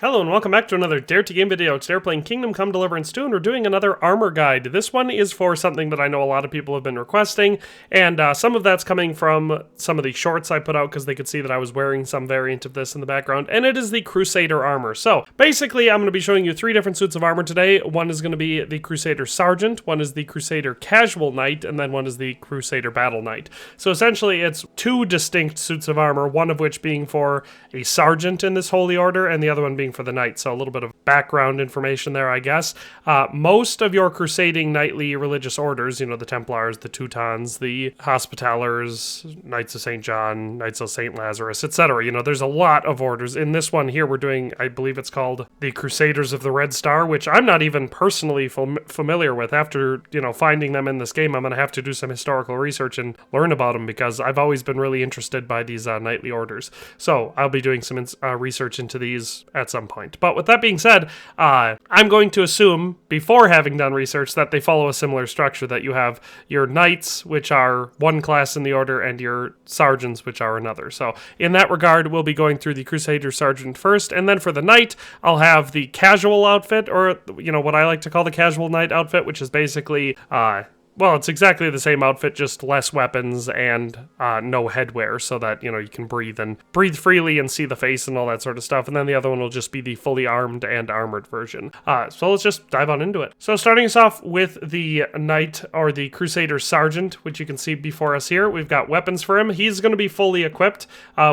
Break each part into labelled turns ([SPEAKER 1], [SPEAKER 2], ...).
[SPEAKER 1] Hello and welcome back to another Dare to Game video. Today we're playing Kingdom Come Deliverance 2 and we're doing another armor guide. This one is for something that I know a lot of people have been requesting, and some of that's coming from some of the shorts I put out because they could see that I was wearing some variant of this in the background, and it is the Crusader armor. So basically I'm going to be showing you three different suits of armor today. One is going to be the Crusader Sergeant, one is the Crusader Casual Knight, and then one is the Crusader Battle Knight. So essentially it's two distinct suits of armor, one of which being for a Sergeant in this holy order and the other one being for the Knight. So a little bit of background information there, I guess. Most of your crusading knightly religious orders, you know, the Templars, the Teutons, the Hospitallers, Knights of St. John, Knights of St. Lazarus, etc. You know, there's a lot of orders. In this one here, we're doing, I believe it's called the Crusaders of the Red Star, which I'm not even personally familiar with. After, you know, finding them in this game, I'm going to have to do some historical research and learn about them because I've always been really interested by these knightly orders. So I'll be doing some research into these at some point. But with that being said, I'm going to assume, before having done research, that they follow a similar structure, that you have your knights, which are one class in the order, and your sergeants, which are another. So in that regard, we'll be going through the Crusader Sergeant first, and then for the knight, I'll have the casual outfit, or, you know, what I like to call the casual knight outfit, which is basically, well, it's exactly the same outfit, just less weapons and no headwear, so that, you know, you can breathe freely and see the face and all that sort of stuff. And then the other one will just be the fully armed and armored version. So let's just dive on into it. So starting us off with the Knight, or the Crusader Sergeant, which you can see before us here, we've got weapons for him. He's going to be fully equipped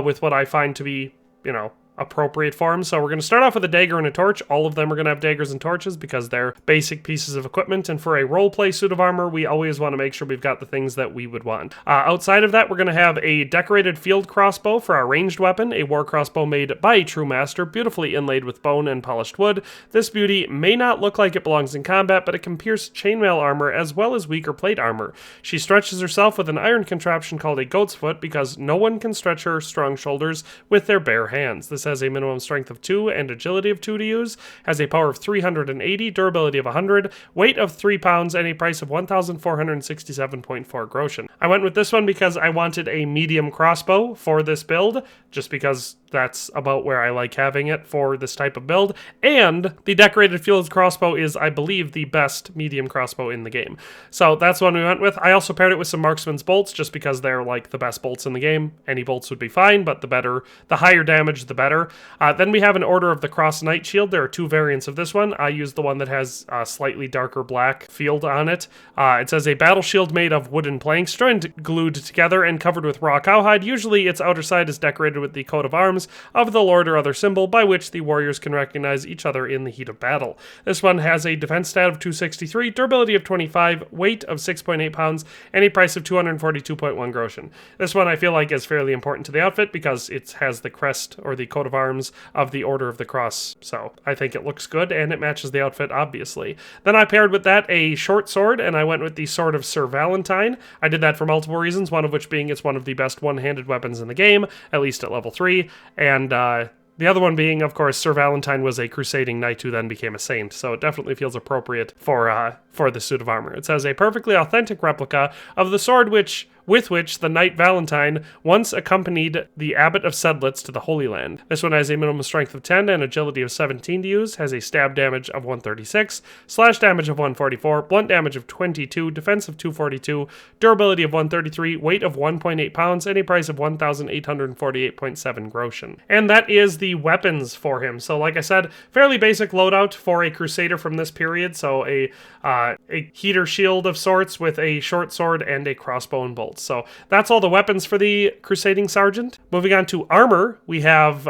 [SPEAKER 1] with what I find to be, you know, appropriate for him. So we're going to start off with a dagger and a torch. All of them are going to have daggers and torches because they're basic pieces of equipment, and for a roleplay suit of armor, we always want to make sure we've got the things that we would want. Outside of that, we're going to have a decorated field crossbow for our ranged weapon, a war crossbow made by a true master, beautifully inlaid with bone and polished wood. This beauty may not look like it belongs in combat, but it can pierce chainmail armor as well as weaker plate armor. She stretches herself with an iron contraption called a goat's foot because no one can stretch her strong shoulders with their bare hands. This has a minimum strength of 2 and agility of 2 to use, has a power of 380, durability of 100, weight of 3 pounds, and a price of 1,467.4 groschen. I went with this one because I wanted a medium crossbow for this build, just because that's about where I like having it for this type of build, and the decorated field crossbow is, I believe, the best medium crossbow in the game. So that's one we went with. I also paired it with some marksman's bolts, just because they're like the best bolts in the game. Any bolts would be fine, but the higher damage, the better. Then we have an Order of the Cross Knight shield. There are two variants of this one. I use the one that has a slightly darker black field on it. It says a battle shield made of wooden planks joined, glued together, and covered with raw cowhide. Usually its outer side is decorated with the coat of arms of the lord or other symbol by which the warriors can recognize each other in the heat of battle. This one has a defense stat of 263, durability of 25, weight of 6.8 pounds, and a price of 242.1 groschen. This one I feel like is fairly important to the outfit because it has the crest, or the coat of arms, of the Order of the Cross. So I think it looks good and it matches the outfit, obviously. Then I paired with that a short sword, and I went with the Sword of Sir Valentine. I did that for multiple reasons, one of which being it's one of the best one-handed weapons in the game, at least at level 3, and the other one being, of course, Sir Valentine was a crusading knight who then became a saint, so it definitely feels appropriate for the suit of armor. It says a perfectly authentic replica of the sword with which the Knight Valentine once accompanied the Abbot of Sedlitz to the Holy Land. This one has a minimum strength of 10 and agility of 17 to use, has a stab damage of 136, slash damage of 144, blunt damage of 22, defense of 242, durability of 133, weight of 1.8 pounds, and a price of 1,848.7 groschen. And that is the weapons for him. So like I said, fairly basic loadout for a Crusader from this period. So a heater shield of sorts with a short sword and a crossbow and bolt. So that's all the weapons for the Crusading Sergeant. Moving on to armor, we have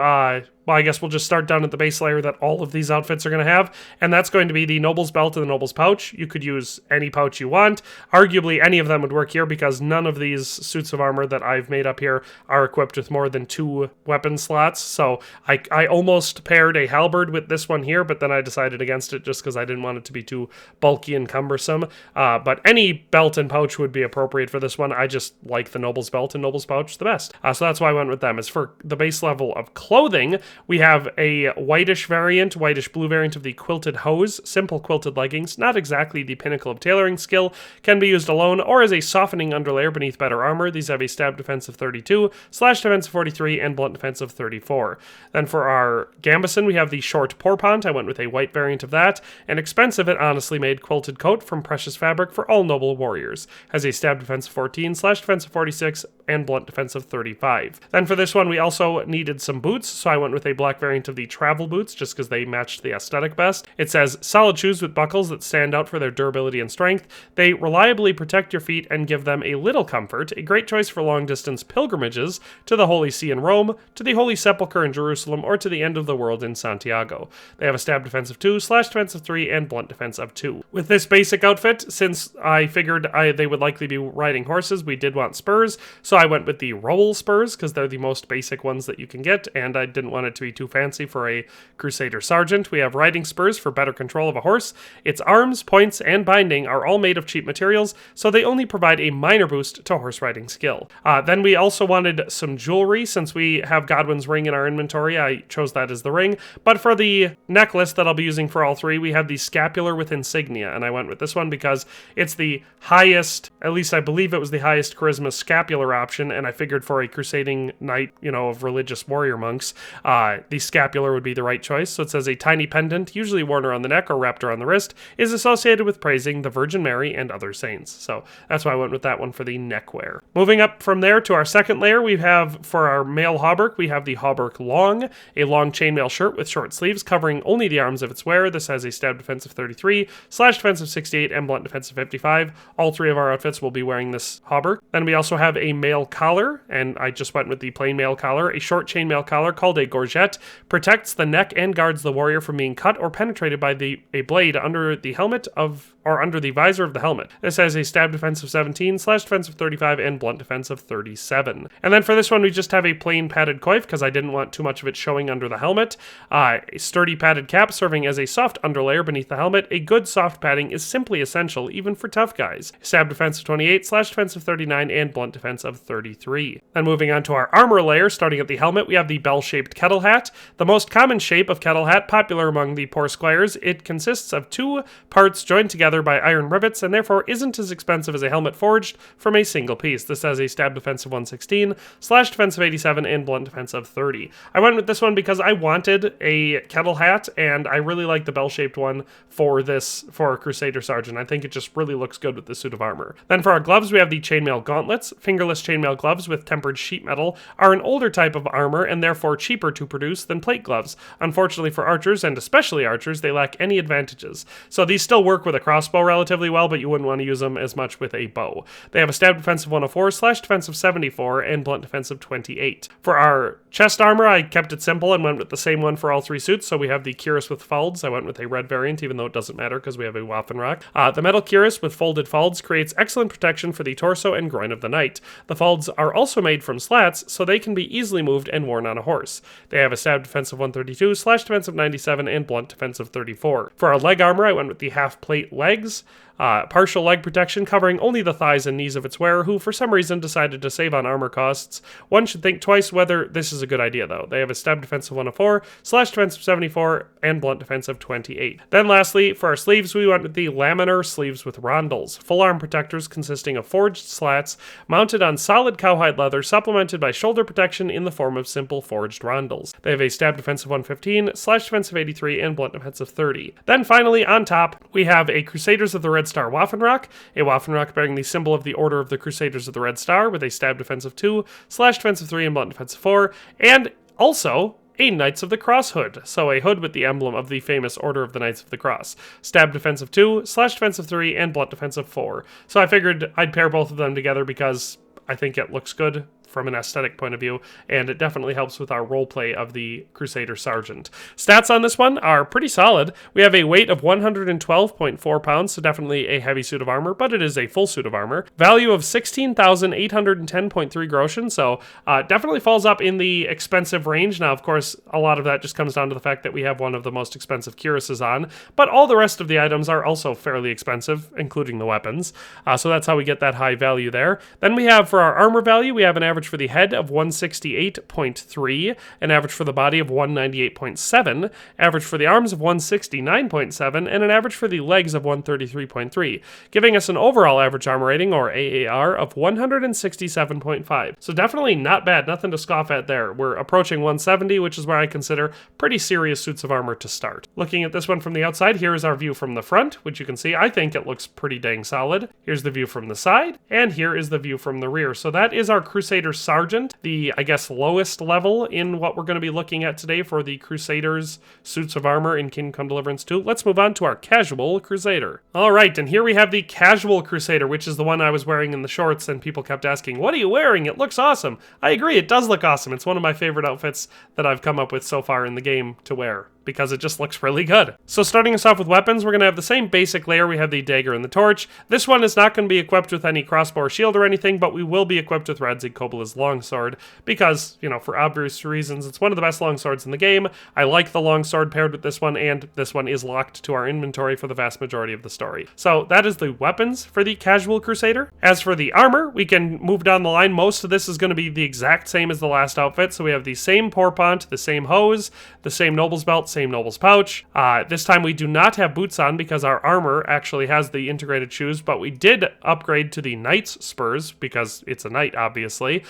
[SPEAKER 1] well, I guess we'll just start down at the base layer that all of these outfits are going to have, and that's going to be the Noble's Belt and the Noble's Pouch. You could use any pouch you want. Arguably, any of them would work here because none of these suits of armor that I've made up here are equipped with more than 2 weapon slots, so I almost paired a halberd with this one here, but then I decided against it just because I didn't want it to be too bulky and cumbersome. But any belt and pouch would be appropriate for this one. I just like the Noble's Belt and Noble's Pouch the best. So that's why I went with them. As for the base level of clothing, We have a whitish variant, whitish blue variant of the quilted hose, simple quilted leggings, not exactly the pinnacle of tailoring skill, can be used alone or as a softening underlayer beneath better armor. These have a stab defense of 32, slash defense of 43, and blunt defense of 34. Then for our gambeson, we have the short porpont. I went with a white variant of that. An expensive and honestly made quilted coat from precious fabric for all noble warriors. Has a stab defense of 14, slash defense of 46, and blunt defense of 35. Then for this one, we also needed some boots, so I went with a black variant of the travel boots just because they matched the aesthetic best. It says solid shoes with buckles that stand out for their durability and strength. They reliably protect your feet and give them a little comfort. A great choice for long distance pilgrimages to the Holy See in Rome, to the Holy Sepulchre in Jerusalem, or to the end of the world in Santiago. They have a stab defense of 2, slash defense of 3, and blunt defense of 2. With this basic outfit, since I figured they would likely be riding horses, we did want spurs, so I went with the roll spurs because they're the most basic ones that you can get, and I didn't want it to be too fancy for a Crusader Sergeant. We have riding spurs for better control of a horse. Its arms, points, and binding are all made of cheap materials, so they only provide a minor boost to horse riding skill. Then we also wanted some jewelry. Since we have Godwin's ring in our inventory, I chose that as the ring, but for the necklace that I'll be using for all three, we have the scapular with insignia, and I went with this one because it's the highest, at least I believe it was the highest charisma scapular option, and I figured for a crusading knight, of religious warrior monks, the scapular would be the right choice. So it says a tiny pendant, usually worn around the neck or wrapped around the wrist, is associated with praising the Virgin Mary and other saints. So that's why I went with that one for the neckwear. Moving up from there to our second layer, we have for our male hauberk, we have the hauberk long, a long chainmail shirt with short sleeves covering only the arms of its wearer. This has a stab defense of 33, slash defense of 68, and blunt defense of 55. All three of our outfits will be wearing this hauberk. Then we also have a male collar, and I just went with the plain male collar. A short chainmail collar called a gorget protects the neck and guards the warrior from being cut or penetrated by a blade under the helmet or under the visor of the helmet. This has a stab defense of 17, slash defense of 35, and blunt defense of 37. And then for this one, we just have a plain padded coif because I didn't want too much of it showing under the helmet. A sturdy padded cap serving as a soft underlayer beneath the helmet. A good soft padding is simply essential, even for tough guys. Stab defense of 28, slash defense of 39, and blunt defense of 33. Then moving on to our armor layer, starting at the helmet, we have the bell-shaped kettle hat. The most common shape of kettle hat, popular among the poor squires. It consists of two parts joined together by iron rivets and therefore isn't as expensive as a helmet forged from a single piece. This has a stab defense of 116, slash defense of 87, and blunt defense of 30. I went with this one because I wanted a kettle hat, and I really like the bell-shaped one for Crusader Sergeant. I think it just really looks good with this suit of armor. Then for our gloves, we have the chainmail gauntlets. Fingerless chainmail gloves with tempered sheet metal are an older type of armor and therefore cheaper to produce than plate gloves. Unfortunately for archers, and especially archers, they lack any advantages. So these still work with a crossbow relatively well, but you wouldn't want to use them as much with a bow. They have a stab defense of 104, slash defense of 74, and blunt defense of 28. For our chest armor, I kept it simple and went with the same one for all three suits. So we have the cuirass with folds. I went with a red variant, even though it doesn't matter because we have a Waffenrock. The metal cuirass with folded folds creates excellent protection for the torso and groin of the knight. The folds are also made from slats, so they can be easily moved and worn on a horse. They have a stab defense of 132, slash defense of 97, and blunt defense of 34. For our leg armor, I went with the half plate legs. Partial leg protection covering only the thighs and knees of its wearer, who for some reason decided to save on armor costs. One should think twice whether this is a good idea though. They have a stab defense of 104, slash defense of 74, and blunt defense of 28. Then lastly, for our sleeves, we went with the laminar sleeves with rondels. Full arm protectors consisting of forged slats mounted on solid cowhide leather, supplemented by shoulder protection in the form of simple forged rondels. They have a stab defense of 115, slash defense of 83, and blunt defense of 30. Then finally, on top, we have a Crusaders of the Red Star Waffenrock, a Waffenrock bearing the symbol of the Order of the Crusaders of the Red Star with a stab defense of 2, slash defense of 3, and blunt defense of 4, and also a Knights of the Cross hood, so a hood with the emblem of the famous Order of the Knights of the Cross. Stab defense of 2, slash defense of 3, and blunt defense of 4. So I figured I'd pair both of them together because I think it looks good from an aesthetic point of view, and it definitely helps with our roleplay of the Crusader Sergeant. Stats on this one are pretty solid. We have a weight of 112.4 pounds, so definitely a heavy suit of armor, but it is a full suit of armor. Value of 16,810.3 groschen, so definitely falls up in the expensive range. Now, of course, a lot of that just comes down to the fact that we have one of the most expensive cuirasses on, but all the rest of the items are also fairly expensive, including the weapons. So that's how we get that high value there. Then we have, for our armor value, we have an average average for the head of 168.3, an average for the body of 198.7, average for the arms of 169.7, and an average for the legs of 133.3, giving us an overall average armor rating, or AAR, of 167.5. So definitely not bad, nothing to scoff at there. We're approaching 170, which is where I consider pretty serious suits of armor to start. Looking at this one from the outside, here is our view from the front, which you can see, I think it looks pretty dang solid. Here's the view from the side, and here is the view from the rear. So that is our Crusader Sergeant, the, I guess, lowest level in what we're going to be looking at today for the Crusaders suits of armor in Kingdom Come Deliverance 2. Let's move on to our Casual Crusader. Alright, and here we have the Casual Crusader, which is the one I was wearing in the shorts, and people kept asking, what are you wearing? It looks awesome. I agree, it does look awesome. It's one of my favorite outfits that I've come up with so far in the game to wear, because it just looks really good. So starting us off with weapons, we're going to have the same basic layer. We have the dagger and the torch. This one is not going to be equipped with any crossbow or shield or anything, but we will be equipped with Radzig-Kobula's longsword, because, you know, for obvious reasons, it's one of the best longswords in the game. I like the longsword paired with this one, and this one is locked to our inventory for the vast majority of the story. So that is the weapons for the Casual Crusader. As for the armor, we can move down the line. Most of this is going to be the exact same as the last outfit. So we have the same pourpont, the same hose, the same noble's belt, same noble's pouch. This time we do not have boots on because our armor actually has the integrated shoes, but we did upgrade to the knight's spurs because it's a knight, obviously.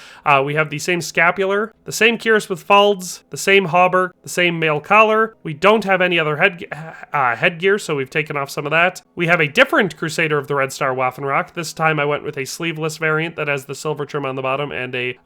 [SPEAKER 1] We have the same scapular, the same cuirass with falds, the same hauberk, the same mail collar. We don't have any other headgear, so we've taken off some of that. We have a different Crusader of the Red Star Waffenrock. This time I went with a sleeveless variant that has the silver trim on the bottom and a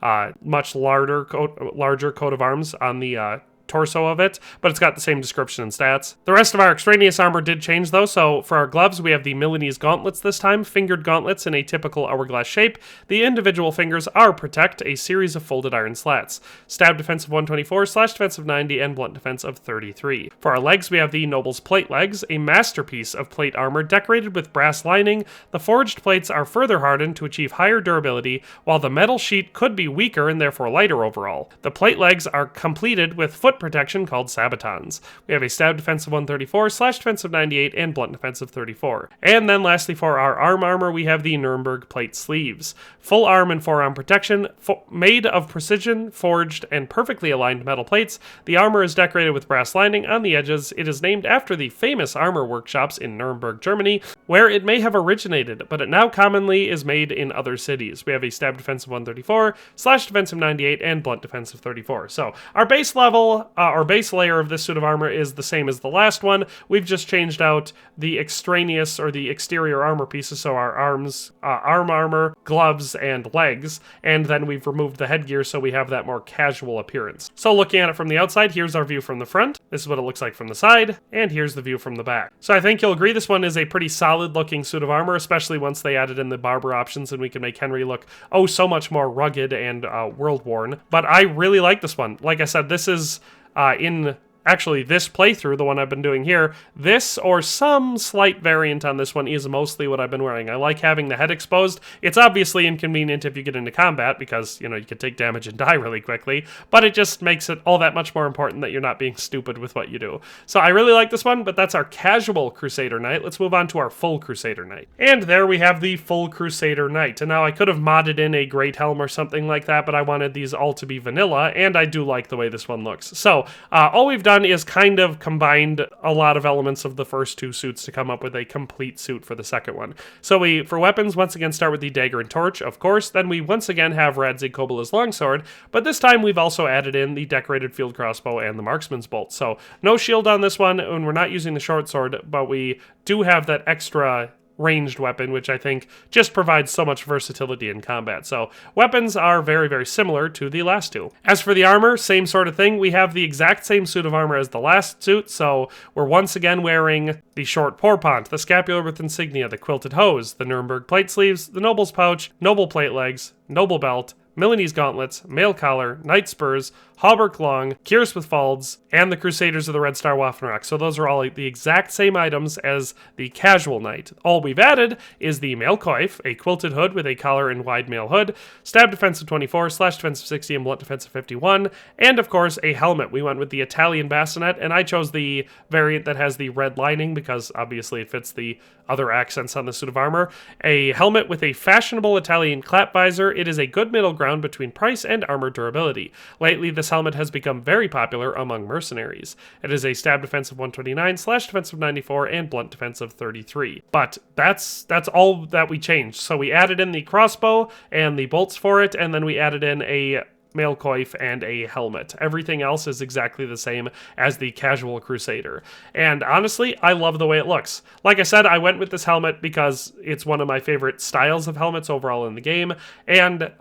[SPEAKER 1] much larger coat of arms on the torso of it, but it's got the same description and stats. The rest of our extraneous armor did change though, so for our gloves we have the Milanese gauntlets this time, fingered gauntlets in a typical hourglass shape. The individual fingers are protect, a series of folded iron slats. Stab defense of 124, slash defense of 90, and blunt defense of 33. For our legs we have the Noble's plate legs, a masterpiece of plate armor decorated with brass lining. The forged plates are further hardened to achieve higher durability, while the metal sheet could be weaker and therefore lighter overall. The plate legs are completed with foot protection called sabatons. We have a stab defense of 134, slash defense of 98, and blunt defense of 34. And then lastly for our arm armor, we have the Nuremberg plate sleeves. Full arm and forearm protection, made of precision, forged, and perfectly aligned metal plates. The armor is decorated with brass lining on the edges. It is named after the famous armor workshops in Nuremberg, Germany, where it may have originated, but it now commonly is made in other cities. We have a stab defense of 134, slash defense of 98, and blunt defense of 34. So our base level, our base layer of this suit of armor is the same as the last one. We've just changed out the extraneous or the exterior armor pieces, so our arms, arm armor, gloves, and legs, and then we've removed the headgear so we have that more casual appearance. So looking at it from the outside, here's our view from the front, this is what it looks like from the side, and here's the view from the back. So I think you'll agree this one is a pretty solid looking suit of armor, especially once they added in the barber options and we can make Henry look oh so much more rugged and world-worn. But I really like this one. Like I said, this is in actually this playthrough, the one I've been doing here, this or some slight variant on this one is mostly what I've been wearing. I like having the head exposed. It's obviously inconvenient if you get into combat because, you know, you could take damage and die really quickly, but it just makes it all that much more important that you're not being stupid with what you do. So I really like this one, but that's our Casual Crusader Knight. Let's move on to our full Crusader Knight. And there we have the full Crusader Knight. And now I could have modded in a great helm or something like that, but I wanted these all to be vanilla, and I do like the way this one looks. So all we've done is kind of combined a lot of elements of the first two suits to come up with a complete suit for the second one. So we, for weapons, once again start with the dagger and torch, of course. Then we once again have Radzig-Kobula's longsword, but this time we've also added in the decorated field crossbow and the marksman's bolt. So no shield on this one, and we're not using the short sword, but we do have that extra ranged weapon, which I think just provides so much versatility in combat. So weapons are very, very similar to the last two. As for the armor, same sort of thing. We have the exact same suit of armor as the last suit, so we're once again wearing the short pourpont, the scapular with insignia, the quilted hose, the Nuremberg plate sleeves, the noble's pouch, noble plate legs, noble belt, Milanese gauntlets, mail collar, knight spurs, hauberk long, cuirass with falds, and the Crusaders of the Red Star Waffenrock. So those are all the exact same items as the Casual Knight. All we've added is the mail coif, a quilted hood with a collar and wide mail hood, stab defense of 24, slash defense of 60, and blunt defense of 51, and of course a helmet. We went with the Italian bassinet, and I chose the variant that has the red lining because obviously it fits the other accents on the suit of armor. A helmet with a fashionable Italian clap visor. It is a good middle ground between price and armor durability. Lately, this helmet has become very popular among mercenaries. It is a stab defense of 129, slash defense of 94, and blunt defense of 33. But that's all that we changed. So we added in the crossbow and the bolts for it, and then we added in a mail coif and a helmet. Everything else is exactly the same as the Casual Crusader. And honestly, I love the way it looks. Like I said, I went with this helmet because it's one of my favorite styles of helmets overall in the game, and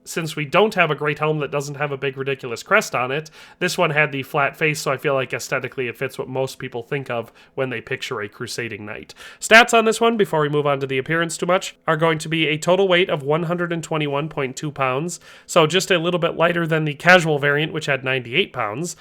[SPEAKER 1] since we don't have a great helmet that doesn't have a big ridiculous crest on it, this one had the flat face, so I feel like aesthetically it fits what most people think of when they picture a crusading knight. Stats on this one, before we move on to the appearance too much, are going to be a total weight of 121.2 pounds, so just a little bit lighter than the casual variant, which had 98 pounds.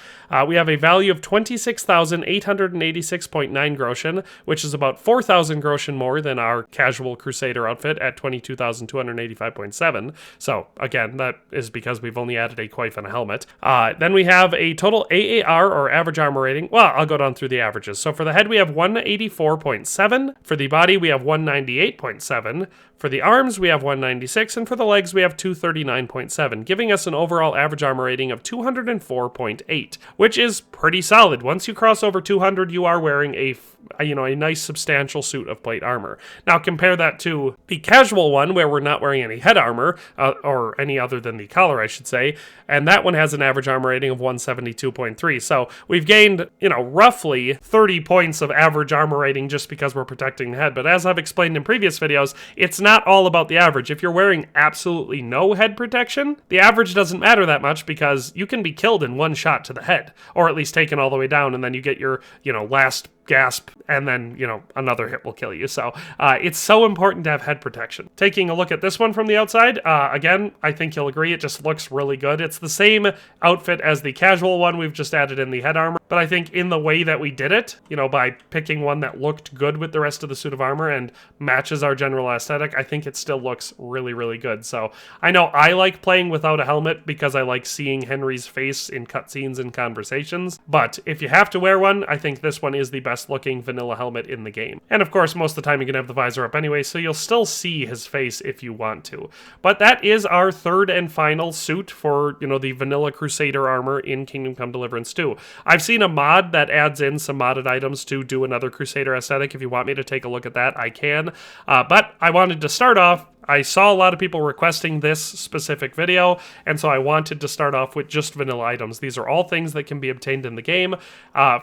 [SPEAKER 1] We have a value of 26,886.9 groschen, which is about 4,000 groschen more than our casual crusader outfit at 22,285.7. So again, that is because we've only added a coif and a helmet. Then we have a total AAR, or average armor rating. Well, I'll go down through the averages. So for the head, we have 184.7. For the body, we have 198.7. For the arms, we have 196. And for the legs, we have 239.7, giving us an overall average armor rating of 204.8, which is pretty solid. Once you cross over 200, you are wearing a nice substantial suit of plate armor. Now compare that to the casual one, where we're not wearing any head armor, or any other than the collar, I should say, and that one has an average armor rating of 172.3. So we've gained, roughly 30 points of average armor rating just because we're protecting the head. But as I've explained in previous videos, it's not all about the average. If you're wearing absolutely no head protection, the average doesn't matter that much because you can be killed in one shot to the head, or at least taken all the way down, and then you get your, last gasp, and then, another hit will kill you. So it's so important to have head protection. Taking a look at this one from the outside, again, I think you'll agree it just looks really good. It's the same outfit as the casual one, we've just added in the head armor, but I think in the way that we did it, by picking one that looked good with the rest of the suit of armor and matches our general aesthetic, I think it still looks really, really good. So I know I like playing without a helmet because I like seeing Henry's face in cutscenes and conversations, but if you have to wear one, I think this one is the best looking vanilla helmet in the game. And of course, most of the time you can have the visor up anyway, so you'll still see his face if you want to. But that is our third and final suit for, the vanilla Crusader armor in Kingdom Come Deliverance 2. I've seen a mod that adds in some modded items to do another Crusader aesthetic. If you want me to take a look at that, I can. But I wanted to start off, I saw a lot of people requesting this specific video, and so I wanted to start off with just vanilla items. These are all things that can be obtained in the game.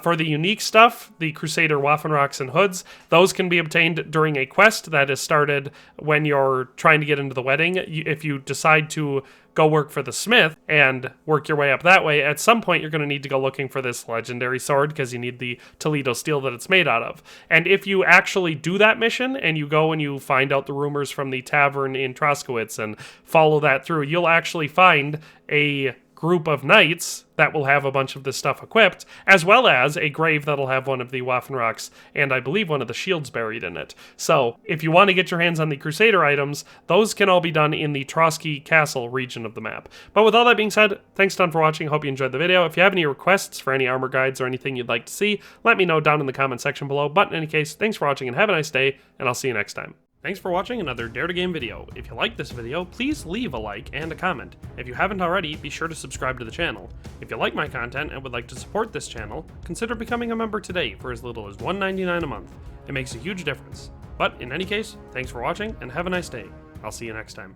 [SPEAKER 1] For the unique stuff, the Crusader Waffenrocks and hoods, those can be obtained during a quest that is started when you're trying to get into the wedding. If you decide to go work for the smith and work your way up that way, at some point you're going to need to go looking for this legendary sword because you need the Toledo steel that it's made out of. And if you actually do that mission and you go and you find out the rumors from the tavern in Troskowitz and follow that through, you'll actually find a group of knights that will have a bunch of this stuff equipped, as well as a grave that'll have one of the Waffenrocks and I believe one of the shields buried in it. So if you want to get your hands on the Crusader items, those can all be done in the Trotsky Castle region of the map. But with all that being said, thanks a ton for watching. Hope you enjoyed the video. If you have any requests for any armor guides or anything you'd like to see, let me know down in the comment section below. But in any case, thanks for watching and have a nice day, and I'll see you next time. Thanks for watching another Dare to Game video. If you liked this video, please leave a like and a comment. If you haven't already, be sure to subscribe to the channel. If you like my content and would like to support this channel, consider becoming a member today for as little as $1.99 a month. It makes a huge difference. But in any case, thanks for watching and have a nice day. I'll see you next time.